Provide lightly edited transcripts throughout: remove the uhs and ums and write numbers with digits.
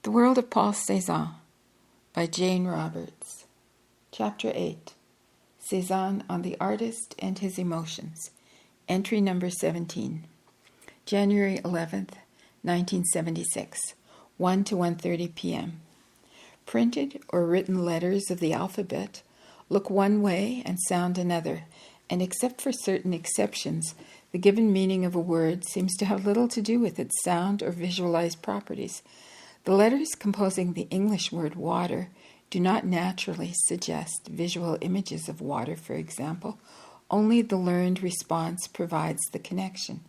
The World of Paul Cezanne by Janeroberts. Chapter 8. Cezanne on the Artist and His Emotions. Entry number 17. January 11th, 1976, 1 to 1:30 p.m. Printed or written letters of the alphabet look one way and sound another, and except for certain exceptions, the given meaning of a word seems to have little to do with its sound or visualized properties. The letters composing the English word water do not naturally suggest visual images of water, for example. Only the learned response provides the connection.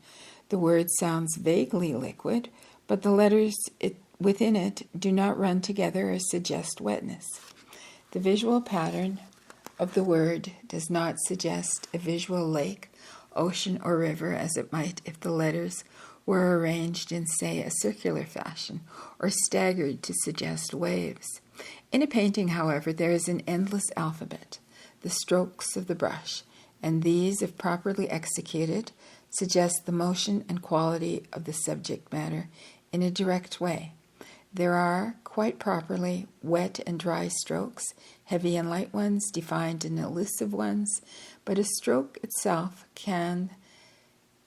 The word sounds vaguely liquid, but the letters within it do not run together or suggest wetness. The visual pattern of the word does not suggest a visual lake, ocean, or river as it might if the letters were arranged in, say, a circular fashion, or staggered to suggest waves. In a painting, however, there is an endless alphabet, the strokes of the brush, and these, if properly executed, suggest the motion and quality of the subject matter in a direct way. There are, quite properly, wet and dry strokes, heavy and light ones, defined and elusive ones, but a stroke itself can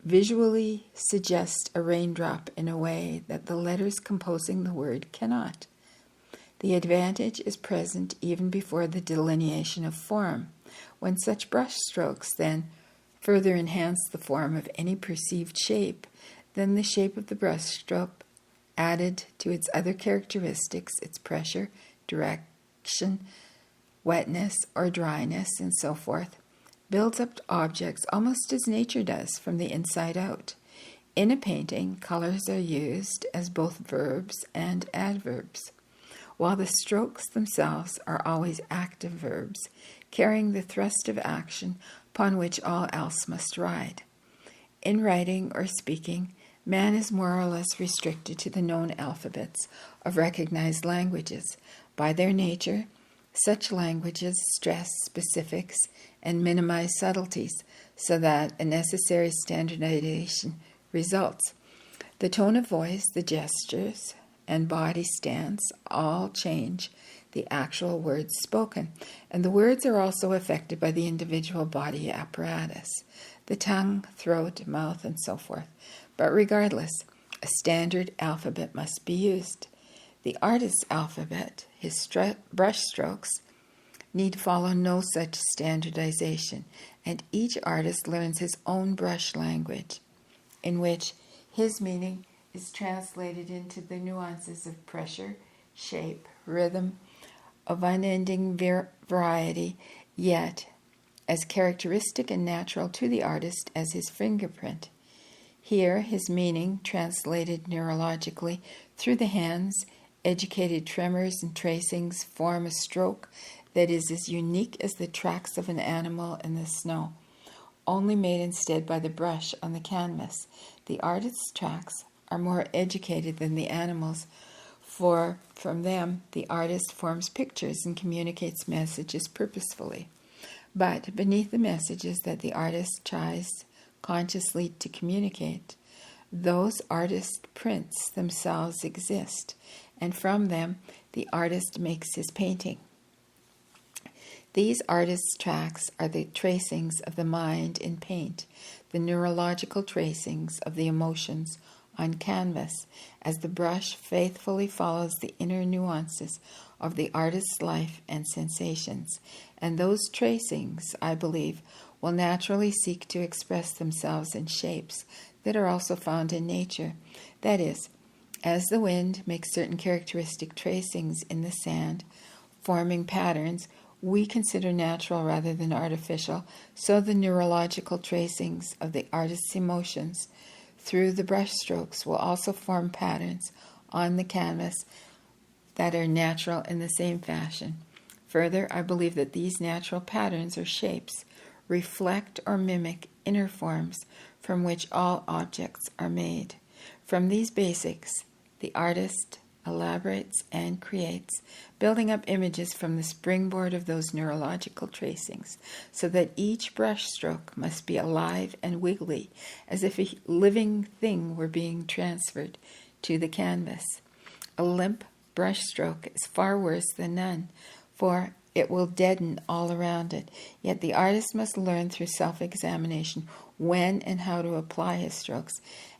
visually suggest a raindrop in a way that the letters composing the word cannot. The advantage is present even before the delineation of form. When such brush strokes then further enhance the form of any perceived shape, then the shape of the brush stroke, added to its other characteristics, its pressure, direction, wetness or dryness, and so forth, builds up objects almost as nature does from the inside out. In a painting, colors are used as both verbs and adverbs, while the strokes themselves are always active verbs, carrying the thrust of action upon which all else must ride. In writing or speaking, man is more or less restricted to the known alphabets of recognized languages. By their nature, such languages stress specifics and minimize subtleties so that a necessary standardization results. The tone of voice, the gestures, and body stance all change the actual words spoken, and the words are also affected by the individual body apparatus, the tongue, throat, mouth, and so forth. But regardless, a standard alphabet must be used. The artist's alphabet, his brush strokes, need follow no such standardization, and each artist learns his own brush language, in which his meaning is translated into the nuances of pressure, shape, rhythm, of unending variety, yet as characteristic and natural to the artist as his fingerprint. Here, his meaning, translated neurologically through the hands, educated tremors and tracings form a stroke that is as unique as the tracks of an animal in the snow, only made instead by the brush on the canvas. The artist's tracks are more educated than the animals, for from them the artist forms pictures and communicates messages purposefully. But beneath the messages that the artist tries consciously to communicate, those artist prints themselves exist, and from them the artist makes his painting. These artist's tracks are the tracings of the mind in paint, the neurological tracings of the emotions on canvas, as the brush faithfully follows the inner nuances of the artist's life and sensations. And those tracings, I believe, will naturally seek to express themselves in shapes that are also found in nature. That is, as the wind makes certain characteristic tracings in the sand, forming patterns we consider natural rather than artificial, so the neurological tracings of the artist's emotions through the brush strokes will also form patterns on the canvas that are natural in the same fashion. Further, I believe that these natural patterns or shapes reflect or mimic inner forms from which all objects are made. From these basics, the artist elaborates and creates, building up images from the springboard of those neurological tracings, so that each brush stroke must be alive and wiggly, as if a living thing were being transferred to the canvas. A limp brushstroke is far worse than none, for it will deaden all around it. Yet the artist must learn through self-examination when and how to apply his strokes,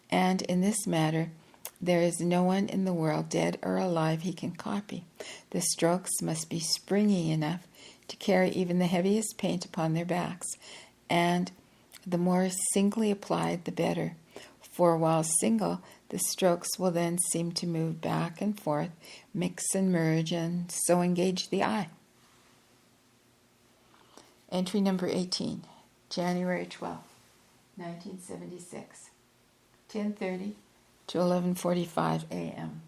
and in this matter there is no one in the world, dead or alive, he can copy. The strokes must be springy enough to carry even the heaviest paint upon their backs, and the more singly applied, the better. For while single, the strokes will then seem to move back and forth, mix and merge, and so engage the eye. Entry number 18, January 12, 1976, 10:30 to 11:45 a.m.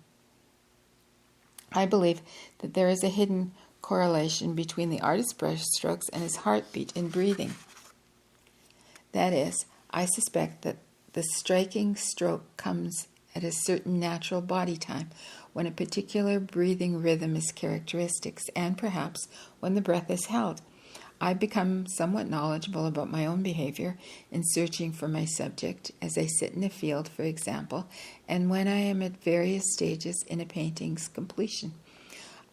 I believe that there is a hidden correlation between the artist's brush strokes and his heartbeat in breathing. That is, I suspect that the striking stroke comes at a certain natural body time, when a particular breathing rhythm is characteristic, and perhaps when the breath is held. I become somewhat knowledgeable about my own behavior in searching for my subject as I sit in a field, for example, and when I am at various stages in a painting's completion.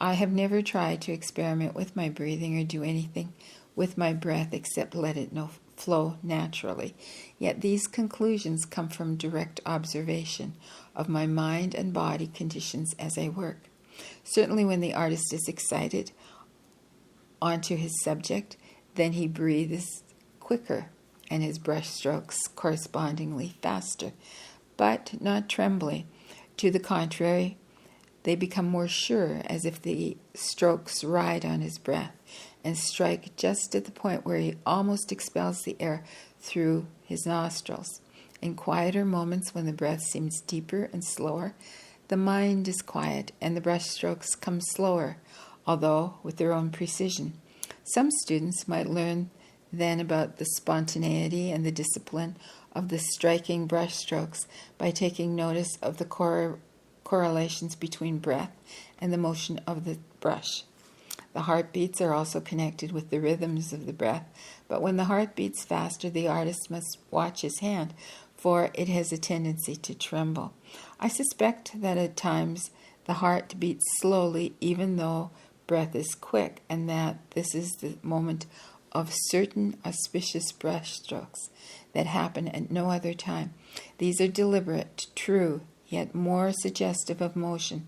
I have never tried to experiment with my breathing or do anything with my breath except let it flow naturally. Yet these conclusions come from direct observation of my mind and body conditions as I work. Certainly when the artist is excited onto his subject, then he breathes quicker and his brush strokes correspondingly faster, but not trembly. To the contrary, they become more sure, as if the strokes ride on his breath and strike just at the point where he almost expels the air through his nostrils. In quieter moments, when the breath seems deeper and slower, the mind is quiet and the brush strokes come slower, although with their own precision. Some students might learn then about the spontaneity and the discipline of the striking brush strokes by taking notice of the correlations between breath and the motion of the brush. The heartbeats are also connected with the rhythms of the breath, but when the heart beats faster, the artist must watch his hand, for it has a tendency to tremble. I suspect that at times the heart beats slowly even though breath is quick, and that this is the moment of certain auspicious brush strokes that happen at no other time. These are deliberate, true, yet more suggestive of motion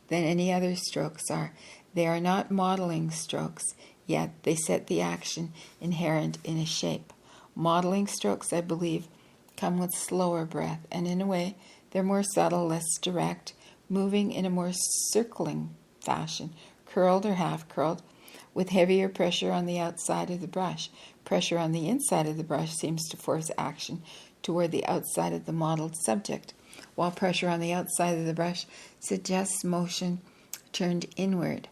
than any other strokes are. They are not modeling strokes, yet they set the action inherent in a shape. Modeling strokes, I believe, come with slower breath, and in a way they're more subtle, less direct, moving in a more circling fashion, curled or half-curled, with heavier pressure on the outside of the brush. Pressure on the inside of the brush seems to force action toward the outside of the modeled subject, while pressure on the outside of the brush suggests motion turned inward.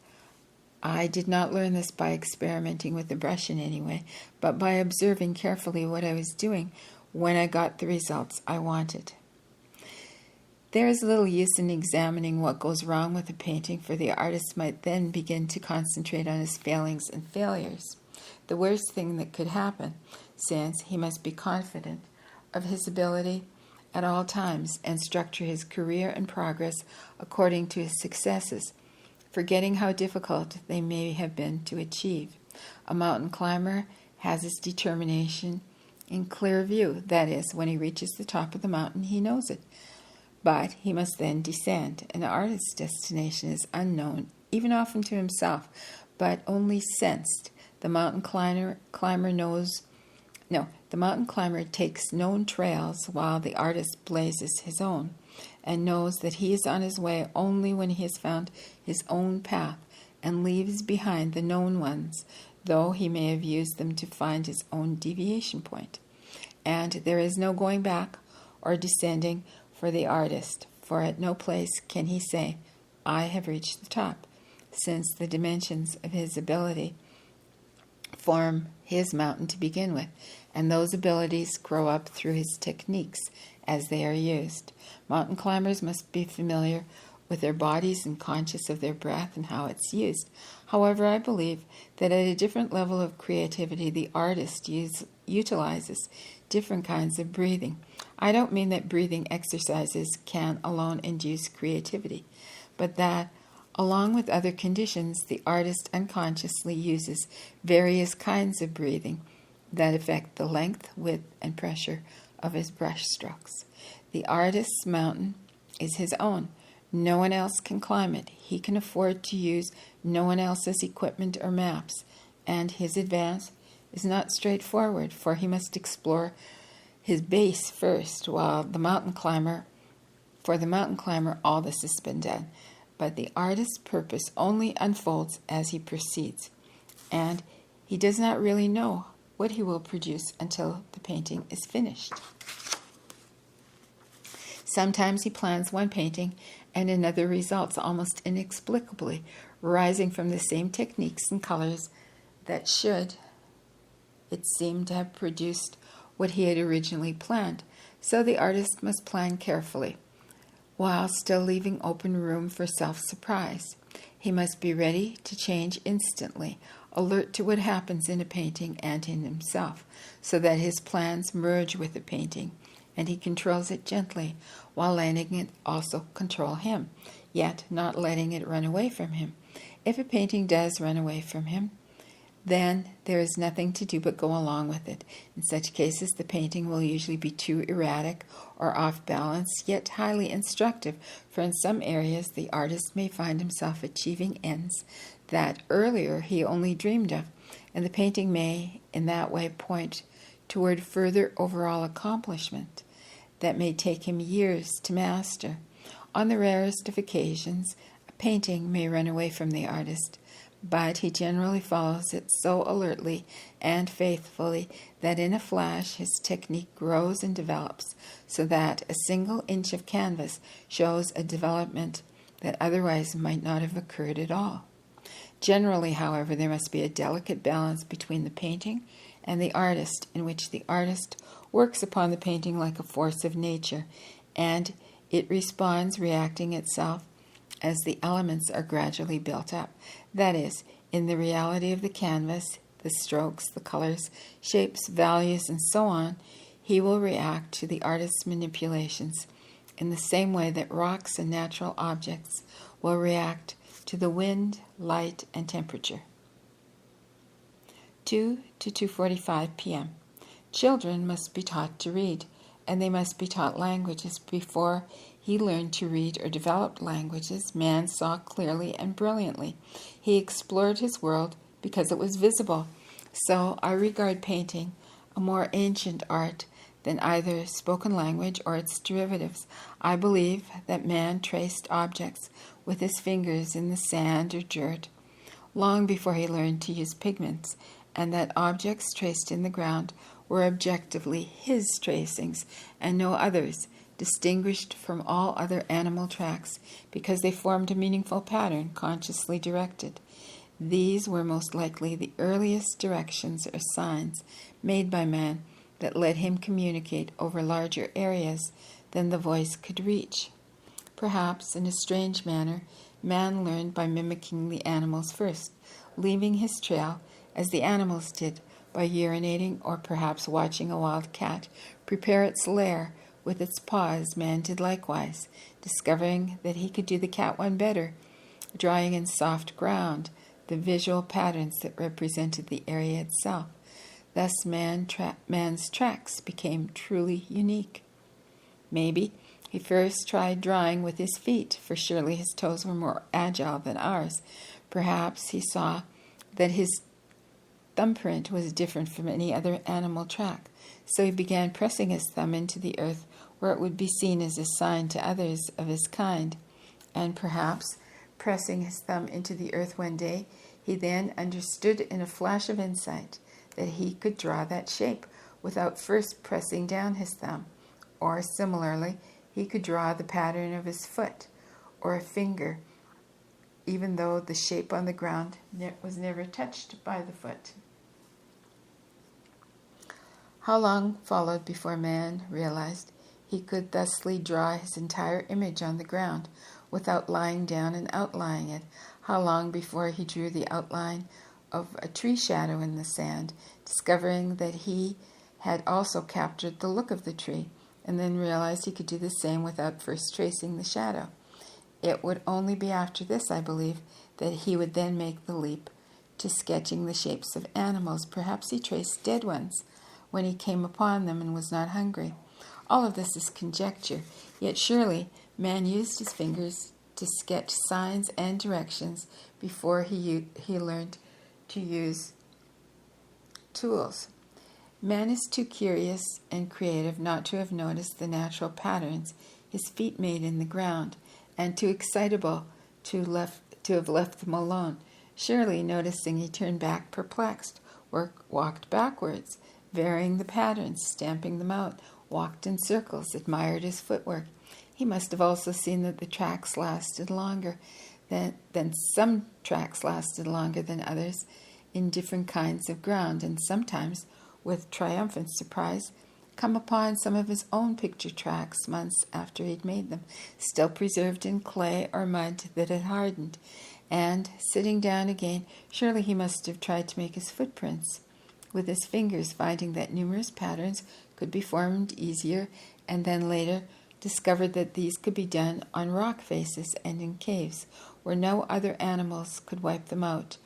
I did not learn this by experimenting with the brush in any way, but by observing carefully what I was doing when I got the results I wanted. There is little use in examining what goes wrong with a painting, for the artist might then begin to concentrate on his failings and failures. The worst thing that could happen, since he must be confident of his ability at all times and structure his career and progress according to his successes, forgetting how difficult they may have been to achieve. A mountain climber has his determination in clear view. That is, when he reaches the top of the mountain, he knows it. But he must then descend. An artist's destination is unknown, even often to himself, but only sensed. The mountain climber takes known trails, while the artist blazes his own, and knows that he is on his way only when he has found his own path, and leaves behind the known ones, though he may have used them to find his own deviation point. And there is no going back or descending for the artist, for at no place can he say, I have reached the top, since the dimensions of his ability form his mountain to begin with, and those abilities grow up through his techniques as they are used. Mountain climbers must be familiar with their bodies and conscious of their breath and how it's used. However, I believe that at a different level of creativity, the artist utilizes different kinds of breathing. I don't mean that breathing exercises can alone induce creativity, but that Along with other conditions, the artist unconsciously uses various kinds of breathing that affect the length, width, and pressure of his brush strokes. The artist's mountain is his own. No one else can climb it. He can afford to use no one else's equipment or maps, and his advance is not straightforward, for he must explore his base first, while the mountain climber all this has been done. But the artist's purpose only unfolds as he proceeds, and he does not really know what he will produce until the painting is finished. Sometimes he plans one painting and another results almost inexplicably, rising from the same techniques and colors that should, it seem, to have produced what he had originally planned. So the artist must plan carefully, while still leaving open room for self-surprise. He must be ready to change instantly, alert to what happens in a painting and in himself, so that his plans merge with the painting, and he controls it gently, while letting it also control him, yet not letting it run away from him. If a painting does run away from him, then there is nothing to do but go along with it. In such cases, the painting will usually be too erratic or off balance, yet highly instructive, for in some areas the artist may find himself achieving ends that earlier he only dreamed of, and the painting may in that way point toward further overall accomplishment that may take him years to master. On the rarest of occasions, a painting may run away from the artist, but he generally follows it so alertly and faithfully that in a flash his technique grows and develops, so that a single inch of canvas shows a development that otherwise might not have occurred at all. Generally, however, there must be a delicate balance between the painting and the artist, in which the artist works upon the painting like a force of nature, and it responds, reacting itself as the elements are gradually built up. That is, in the reality of the canvas, the strokes, the colors, shapes, values, and so on, he will react to the artist's manipulations in the same way that rocks and natural objects will react to the wind, light, and temperature. 2 to 2:45 p.m. Children must be taught to read, and they must be taught languages. Before he learned to read or developed languages, man saw clearly and brilliantly. He explored his world because it was visible. So I regard painting a more ancient art than either spoken language or its derivatives. I believe that man traced objects with his fingers in the sand or dirt long before he learned to use pigments, and that objects traced in the ground were objectively his tracings and no others, distinguished from all other animal tracks because they formed a meaningful pattern consciously directed. These were most likely the earliest directions or signs made by man that let him communicate over larger areas than the voice could reach. Perhaps, in a strange manner, man learned by mimicking the animals first, leaving his trail as the animals did, by urinating or perhaps watching a wild cat prepare its lair with its paws. Man did likewise, discovering that he could do the cat one better, drawing in soft ground the visual patterns that represented the area itself. Thus man's tracks became truly unique. Maybe he first tried drawing with his feet, for surely his toes were more agile than ours. Perhaps he saw that his thumbprint was different from any other animal track, so he began pressing his thumb into the earth where it would be seen as a sign to others of his kind. And perhaps, pressing his thumb into the earth one day, he then understood in a flash of insight that he could draw that shape without first pressing down his thumb. Or similarly, he could draw the pattern of his foot or a finger, even though the shape on the ground was never touched by the foot. How long followed before man realized he could thusly draw his entire image on the ground without lying down and outlining it? How long before he drew the outline of a tree shadow in the sand, discovering that he had also captured the look of the tree, and then realized he could do the same without first tracing the shadow? It would only be after this, I believe, that he would then make the leap to sketching the shapes of animals. Perhaps he traced dead ones when he came upon them and was not hungry. All of this is conjecture, yet surely man used his fingers to sketch signs and directions before he learned to use tools. Man is too curious and creative not to have noticed the natural patterns his feet made in the ground, and too excitable to have left them alone. Surely, noticing, he turned back perplexed, walked backwards, varying the patterns, stamping them out, walked in circles, admired his footwork. He must have also seen that the tracks lasted longer than some tracks lasted longer than others in different kinds of ground, and sometimes, with triumphant surprise, come upon some of his own picture tracks months after he'd made them, still preserved in clay or mud that had hardened. And, sitting down again, surely he must have tried to make his footprints with his fingers, finding that numerous patterns could be formed easier, and then later discovered that these could be done on rock faces and in caves, where no other animals could wipe them out,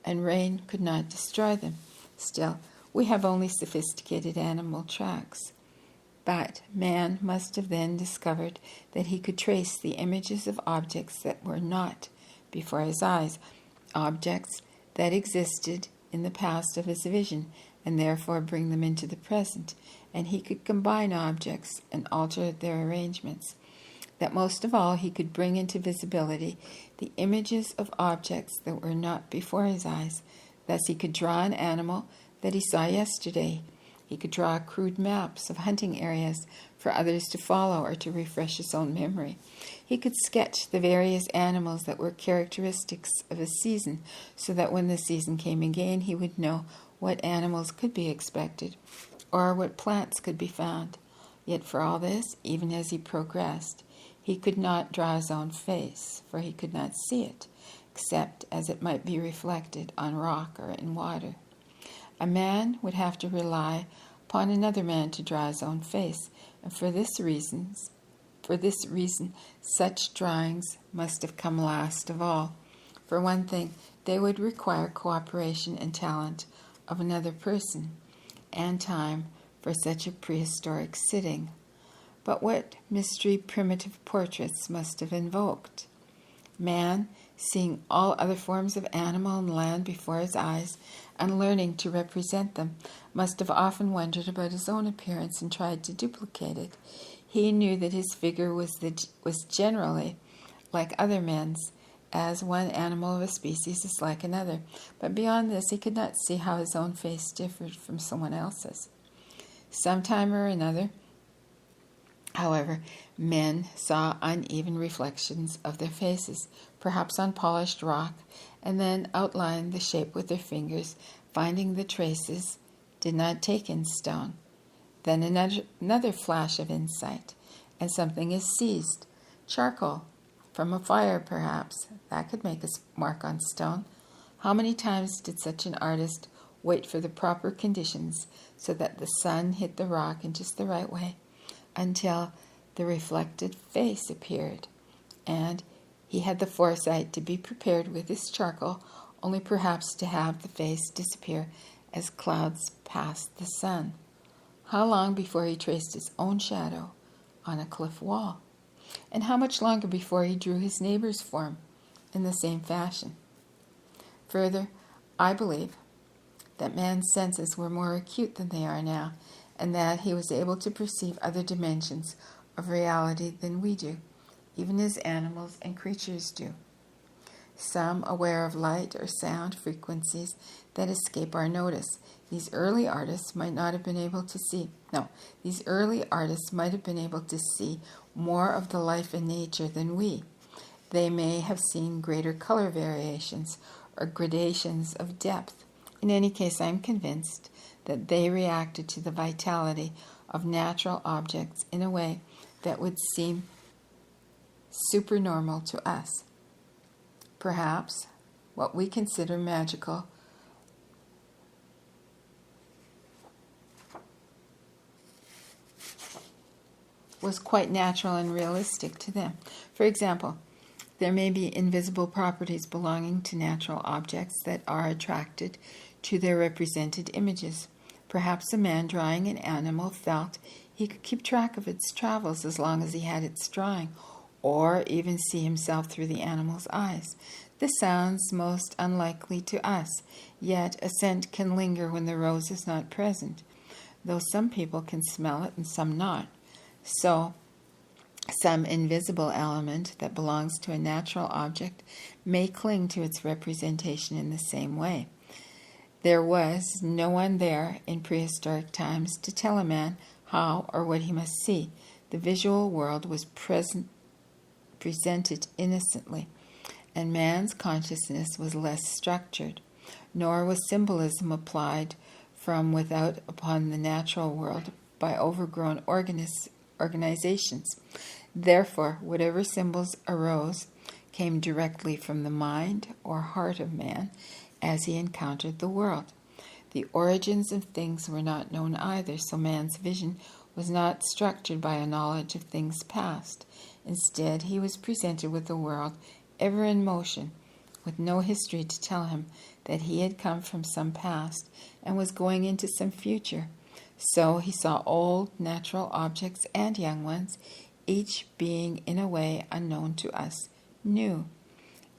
and rain could not destroy them. Still, we have only sophisticated animal tracks. But man must have then discovered that he could trace the images of objects that were not before his eyes, objects that existed in the past of his vision, and therefore bring them into the present, and he could combine objects and alter their arrangements. That most of all he could bring into visibility the images of objects that were not before his eyes. Thus he could draw an animal that he saw yesterday. He could draw crude maps of hunting areas for others to follow or to refresh his own memory. He could sketch the various animals that were characteristics of a season, so that when the season came again he would know what animals could be expected or what plants could be found. Yet for all this, even as he progressed, he could not draw his own face, for he could not see it, except as it might be reflected on rock or in water. A man would have to rely upon another man to draw his own face, and for this reason, such drawings must have come last of all. For one thing, they would require cooperation and talent of another person, and time for such a prehistoric sitting. But what mystery primitive portraits must have invoked! Man, seeing all other forms of animal and land before his eyes, and learning to represent them, must have often wondered about his own appearance and tried to duplicate it. He knew that his figure was generally like other men's, as one animal of a species is like another, but beyond this he could not see how his own face differed from someone else's. Sometime or another, however, men saw uneven reflections of their faces, perhaps on polished rock, and then outlined the shape with their fingers, finding the traces did not take in stone. Then another flash of insight, and something is seized. Charcoal, from a fire perhaps, that could make a mark on stone. How many times did such an artist wait for the proper conditions so that the sun hit the rock in just the right way, until the reflected face appeared, and he had the foresight to be prepared with his charcoal, only perhaps to have the face disappear as clouds passed the sun. How long before he traced his own shadow on a cliff wall? And how much longer before he drew his neighbor's form in the same fashion? Further, I believe that man's senses were more acute than they are now, and that he was able to perceive other dimensions of reality than we do, even as animals and creatures do. Some aware of light or sound frequencies that escape our notice. These early artists might have been able to see more of the life in nature than we. They may have seen greater color variations or gradations of depth. In any case, I am convinced that they reacted to the vitality of natural objects in a way that would seem supernormal to us. Perhaps what we consider magical was quite natural and realistic to them. For example, There may be invisible properties belonging to natural objects that are attracted to their represented images. Perhaps a man drawing an animal felt he could keep track of its travels as long as he had its drawing, or even see himself through the animal's eyes. This sounds most unlikely to us, yet a scent can linger when the rose is not present, though some people can smell it and some not. So, some invisible element that belongs to a natural object may cling to its representation in the same way. There was no one there in prehistoric times to tell a man how or what he must see. The visual world was presented innocently, and man's consciousness was less structured, nor was symbolism applied from without upon the natural world by overgrown organizations. Therefore, whatever symbols arose came directly from the mind or heart of man as he encountered the world. The origins of things were not known either, so man's vision was not structured by a knowledge of things past. Instead, he was presented with a world ever in motion, with no history to tell him that he had come from some past and was going into some future. So he saw old natural objects and young ones, each being in a way unknown to us, new.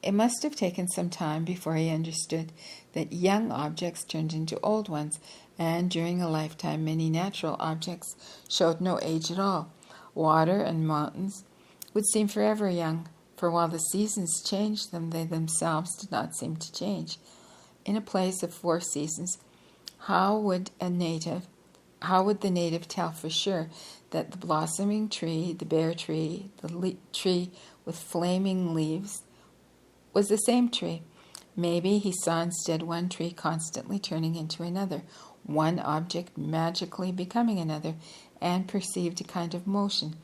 It must have taken some time before he understood that young objects turned into old ones, and during a lifetime many natural objects showed no age at all. Water and mountains would seem forever young, for while the seasons changed them, they themselves did not seem to change. In a place of 4 seasons, how would the native tell for sure that the blossoming tree, the bare tree, the tree with flaming leaves was the same tree? Maybe he saw instead one tree constantly turning into another, one object magically becoming another, and perceived a kind of motion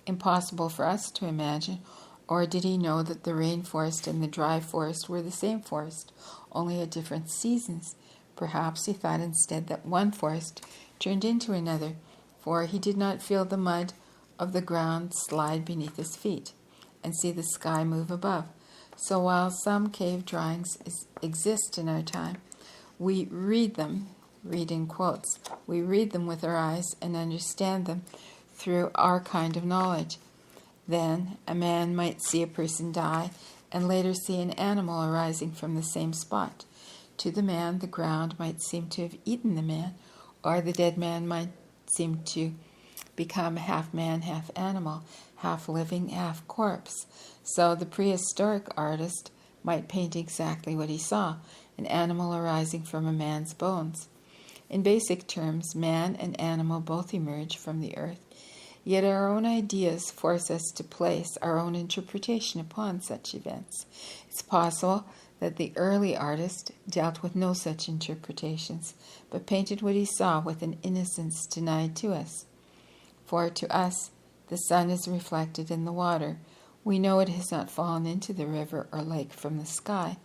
impossible for us to imagine. Or did he know that the rainforest and the dry forest were the same forest, only at different seasons? Perhaps he thought instead that one forest turned into another, for he did not feel the mud of the ground slide beneath his feet and see the sky move above. So while some cave drawings exist in our time, we read them, read in quotes, we read them with our eyes and understand them through our kind of knowledge. Then a man might see a person die and later see an animal arising from the same spot. To the man, the ground might seem to have eaten the man, or the dead man might seem to become half man, half animal, half living, half corpse. So the prehistoric artist might paint exactly what he saw, an animal arising from a man's bones. In basic terms, man and animal both emerge from the earth, yet our own ideas force us to place our own interpretation upon such events. It's possible that the early artist dealt with no such interpretations, but painted what he saw with an innocence denied to us. For to us, the sun is reflected in the water. We know it has not fallen into the river or lake from the sky,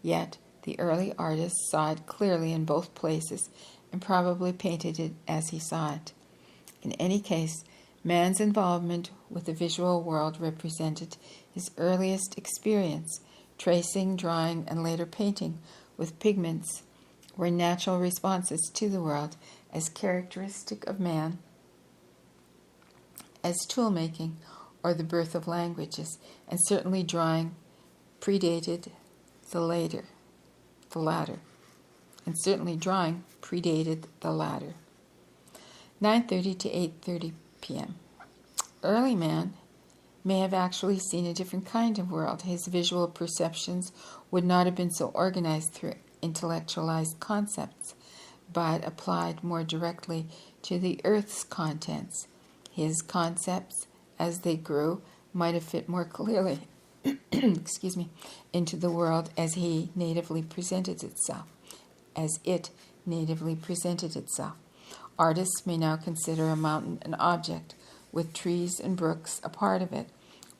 yet the early artist saw it clearly in both places and probably painted it as he saw it. In any case, man's involvement with the visual world represented his earliest experience. Tracing, drawing, and later painting with pigments were natural responses to the world as characteristic of man, as tool-making or the birth of languages, and certainly drawing predated the latter. 9:30 to 8:30 p.m. Early man may have actually seen a different kind of world. His visual perceptions would not have been so organized through intellectualized concepts, but applied more directly to the earth's contents. His concepts, as they grew, might have fit more clearly into the world as it natively presented itself. Artists may now consider a mountain an object, with trees and brooks a part of it.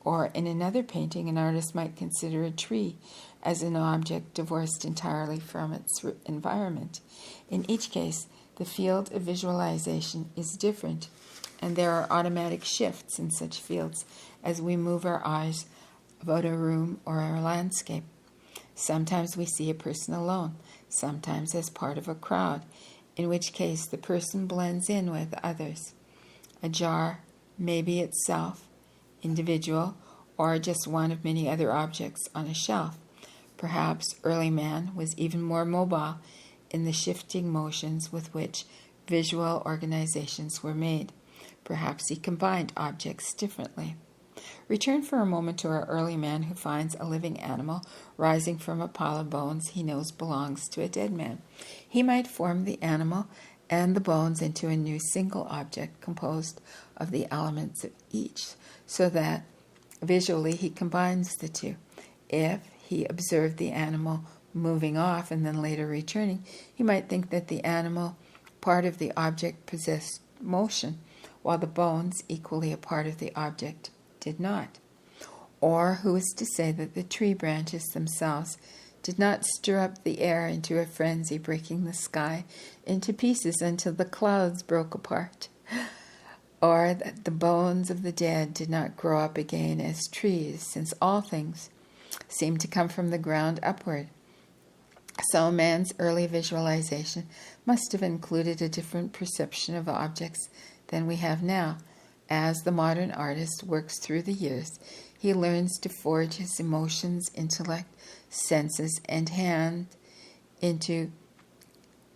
Or in another painting, an artist might consider a tree as an object divorced entirely from its environment. In each case, the field of visualization is different, and there are automatic shifts in such fields as we move our eyes about a room or a landscape. Sometimes we see a person alone, sometimes as part of a crowd, in which case the person blends in with others. A jar may be itself, individual, or just one of many other objects on a shelf. Perhaps early man was even more mobile in the shifting motions with which visual organizations were made. Perhaps he combined objects differently. Return for a moment to our early man who finds a living animal rising from a pile of bones he knows belongs to a dead man. He might form the animal and the bones into a new single object composed of the elements of each, so that visually he combines the two. If he observed the animal moving off and then later returning, he might think that the animal, part of the object, possessed motion, while the bones, equally a part of the object, did not. Or who is to say that the tree branches themselves did not stir up the air into a frenzy, breaking the sky into pieces until the clouds broke apart? Or that the bones of the dead did not grow up again as trees, since all things seem to come from the ground upward? So man's early visualization must have included a different perception of objects than we have now. As the modern artist works through the years, he learns to forge his emotions, intellect, senses, and hand into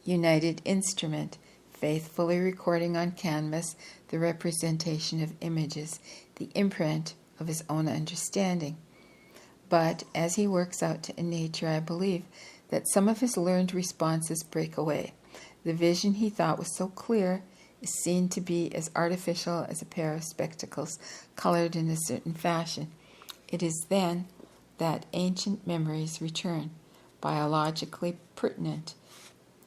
united instrument, faithfully recording on canvas the representation of images, the imprint of his own understanding. But as he works out in nature, I believe that some of his learned responses break away. The vision he thought was so clear is seen to be as artificial as a pair of spectacles colored in a certain fashion. It is then that ancient memories return, biologically pertinent,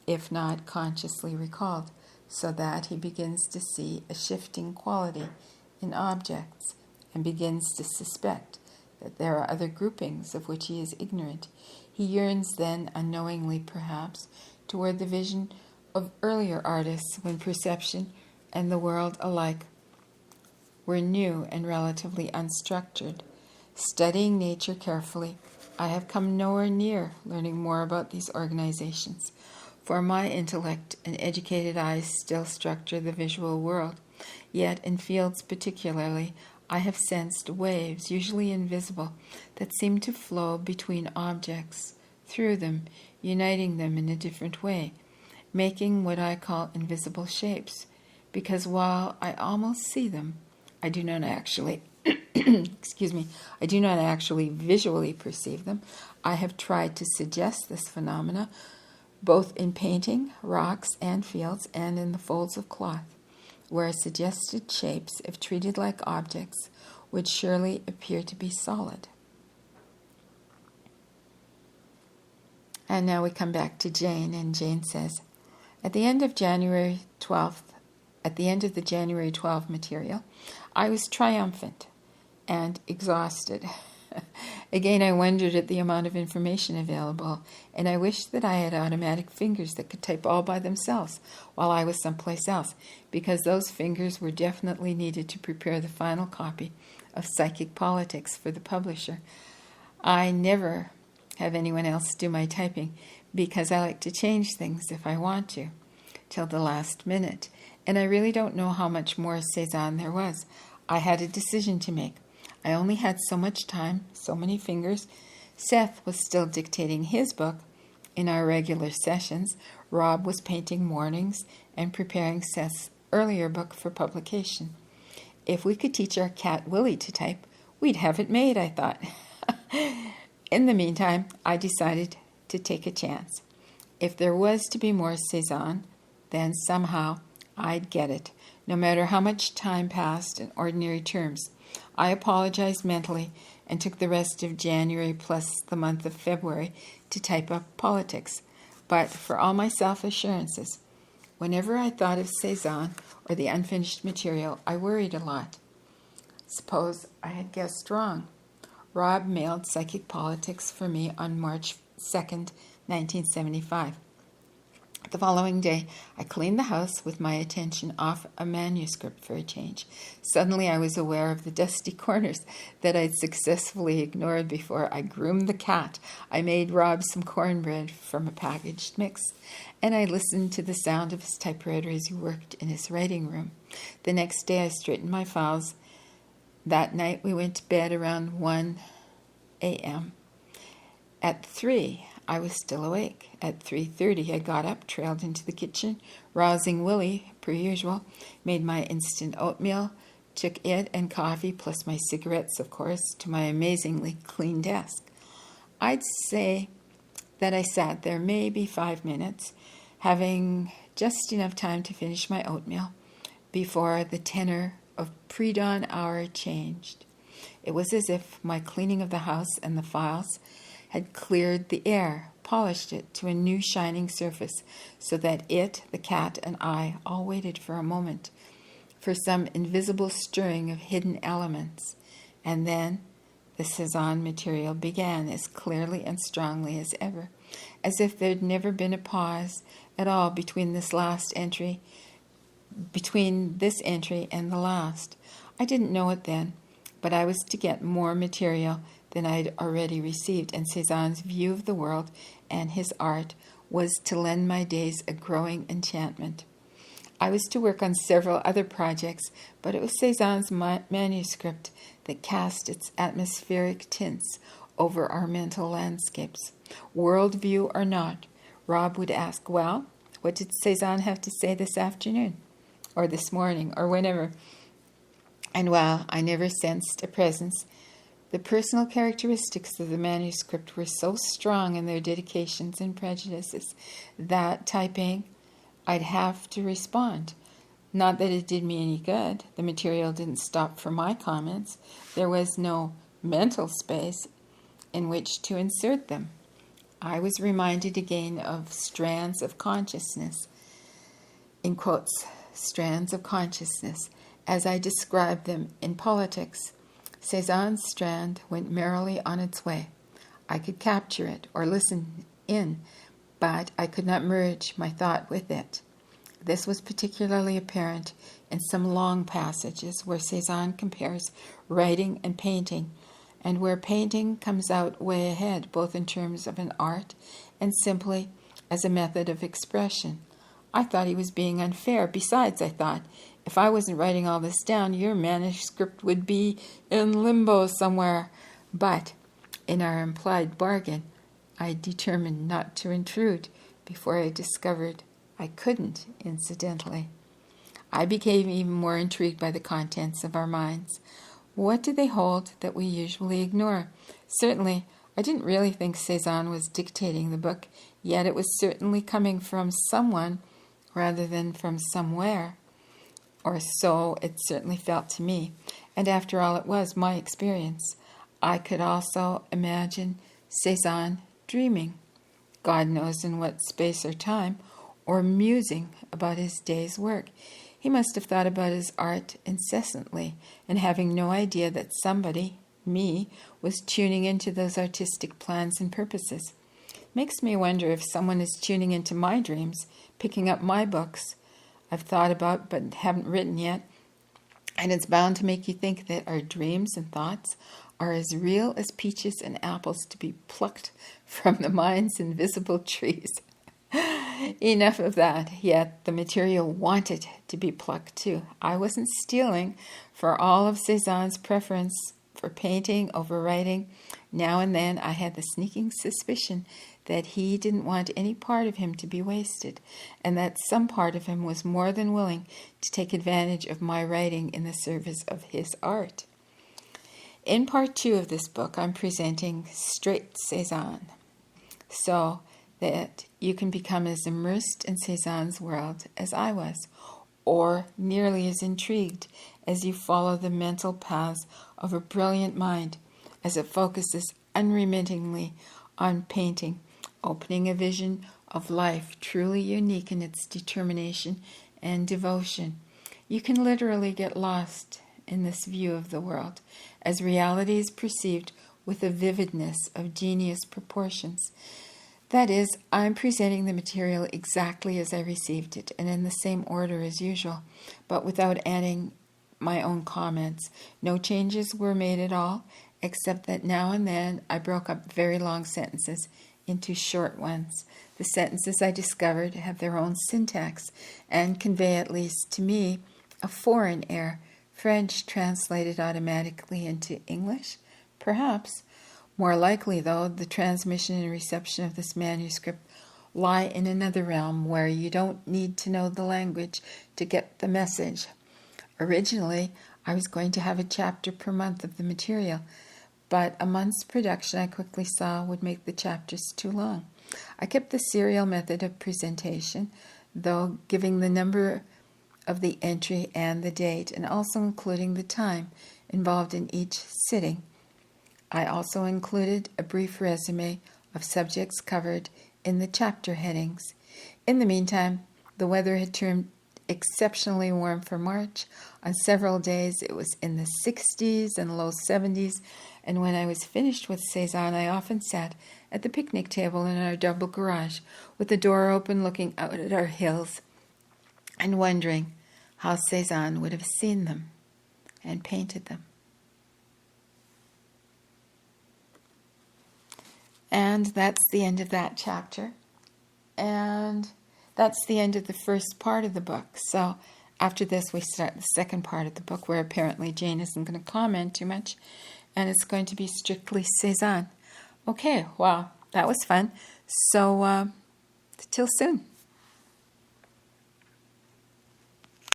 if not consciously recalled, so that he begins to see a shifting quality in objects and begins to suspect that there are other groupings of which he is ignorant. He yearns then, unknowingly perhaps, toward the vision of earlier artists when perception and the world alike were new and relatively unstructured. Studying nature carefully, I have come nowhere near learning more about these organizations, for my intellect and educated eyes still structure the visual world. Yet in fields particularly, I have sensed waves, usually invisible, that seem to flow between objects, through them, uniting them in a different way, making what I call invisible shapes, because while I almost see them, I do not actually I do not actually visually perceive them. I have tried to suggest this phenomena both in painting, rocks, and fields, and in the folds of cloth, where suggested shapes, if treated like objects, would surely appear to be solid. And now we come back to Jane, and Jane says, at the end of the January 12th material, I was triumphant and exhausted. Again, I wondered at the amount of information available, and I wished that I had automatic fingers that could type all by themselves while I was someplace else, because those fingers were definitely needed to prepare the final copy of Psychic Politics for the publisher. I never have anyone else do my typing, because I like to change things if I want to, till the last minute, and I really don't know how much more Cezanne there was. I had a decision to make. I only had so much time, so many fingers. Seth was still dictating his book in our regular sessions. Rob was painting mornings and preparing Seth's earlier book for publication. If we could teach our cat Willie to type, we'd have it made, I thought. In the meantime, I decided to take a chance. If there was to be more Cezanne, then somehow I'd get it, no matter how much time passed in ordinary terms. I apologized mentally and took the rest of January plus the month of February to type up politics. But for all my self-assurances, whenever I thought of Cezanne or the unfinished material, I worried a lot. Suppose I had guessed wrong. Rob mailed Psychic Politics for me on March 2nd, 1975. The following day, I cleaned the house with my attention off a manuscript for a change. Suddenly, I was aware of the dusty corners that I'd successfully ignored before. I groomed the cat. I made Rob some cornbread from a packaged mix, and I listened to the sound of his typewriter as he worked in his writing room. The next day, I straightened my files. That night, we went to bed around 1 a.m. At 3, I was still awake. At 3:30, I got up, trailed into the kitchen, rousing Willie, per usual, made my instant oatmeal, took it and coffee, plus my cigarettes, of course, to my amazingly clean desk. I'd say that I sat there maybe 5 minutes, having just enough time to finish my oatmeal before the tenor of pre-dawn hour changed. It was as if my cleaning of the house and the files had cleared the air, polished it to a new shining surface, so that it, the cat, and I all waited for a moment, for some invisible stirring of hidden elements. And then the Cezanne material began as clearly and strongly as ever, as if there'd never been a pause at all between this entry and the last. I didn't know it then, but I was to get more material than I'd already received, and Cezanne's view of the world and his art was to lend my days a growing enchantment. I was to work on several other projects, but it was Cezanne's manuscript that cast its atmospheric tints over our mental landscapes. Worldview or not, Rob would ask, well, what did Cezanne have to say this afternoon, or this morning, or whenever? And while I never sensed a presence, the personal characteristics of the manuscript were so strong in their dedications and prejudices that, typing, I'd have to respond. Not that it did me any good. The material didn't stop for my comments. There was no mental space in which to insert them. I was reminded again of strands of consciousness, in quotes, strands of consciousness, as I described them in politics. Cezanne's strand went merrily on its way. I could capture it or listen in, but I could not merge my thought with it. This was particularly apparent in some long passages where Cezanne compares writing and painting, and where painting comes out way ahead, both in terms of an art and simply as a method of expression. I thought he was being unfair. Besides, I thought, if I wasn't writing all this down, your manuscript would be in limbo somewhere. But in our implied bargain, I determined not to intrude before I discovered I couldn't, incidentally. I became even more intrigued by the contents of our minds. What do they hold that we usually ignore? Certainly, I didn't really think Cezanne was dictating the book, yet it was certainly coming from someone rather than from somewhere. Or so it certainly felt to me. And after all, it was my experience. I could also imagine Cezanne dreaming, God knows in what space or time, or musing about his day's work. He must have thought about his art incessantly, and having no idea that somebody, me, was tuning into those artistic plans and purposes. Makes me wonder if someone is tuning into my dreams, picking up my books I've thought about but haven't written yet, and it's bound to make you think that our dreams and thoughts are as real as peaches and apples to be plucked from the mind's invisible trees. Enough of that, yet the material wanted to be plucked too. I wasn't stealing, for all of Cezanne's preference for painting over writing. Now and then I had the sneaking suspicion that he didn't want any part of him to be wasted, and that some part of him was more than willing to take advantage of my writing in the service of his art. In part 2 of this book, I'm presenting straight Cezanne, so that you can become as immersed in Cezanne's world as I was, or nearly as intrigued as you follow the mental paths of a brilliant mind as it focuses unremittingly on painting, opening a vision of life truly unique in its determination and devotion. You can literally get lost in this view of the world, as reality is perceived with a vividness of genius proportions. That is, I'm presenting the material exactly as I received it and in the same order as usual, but without adding my own comments. No changes were made at all, except that now and then I broke up very long sentences into short ones. The sentences I discovered have their own syntax and convey, at least to me, a foreign air, French translated automatically into English, perhaps. More likely, though, the transmission and reception of this manuscript lie in another realm where you don't need to know the language to get the message. Originally, I was going to have a chapter per month of the material, but a month's production I quickly saw would make the chapters too long. I kept the serial method of presentation, though giving the number of the entry and the date, and also including the time involved in each sitting. I also included a brief resume of subjects covered in the chapter headings. In the meantime, the weather had turned exceptionally warm for March. On several days it was in the 60s and low 70s, and when I was finished with Cezanne, I often sat at the picnic table in our double garage with the door open looking out at our hills and wondering how Cezanne would have seen them and painted them. And that's the end of that chapter. And that's the end of the first part of the book. So after this, we start the second part of the book, where apparently Jane isn't going to comment too much, and it's going to be strictly Cezanne. Okay, well, that was fun. So till soon.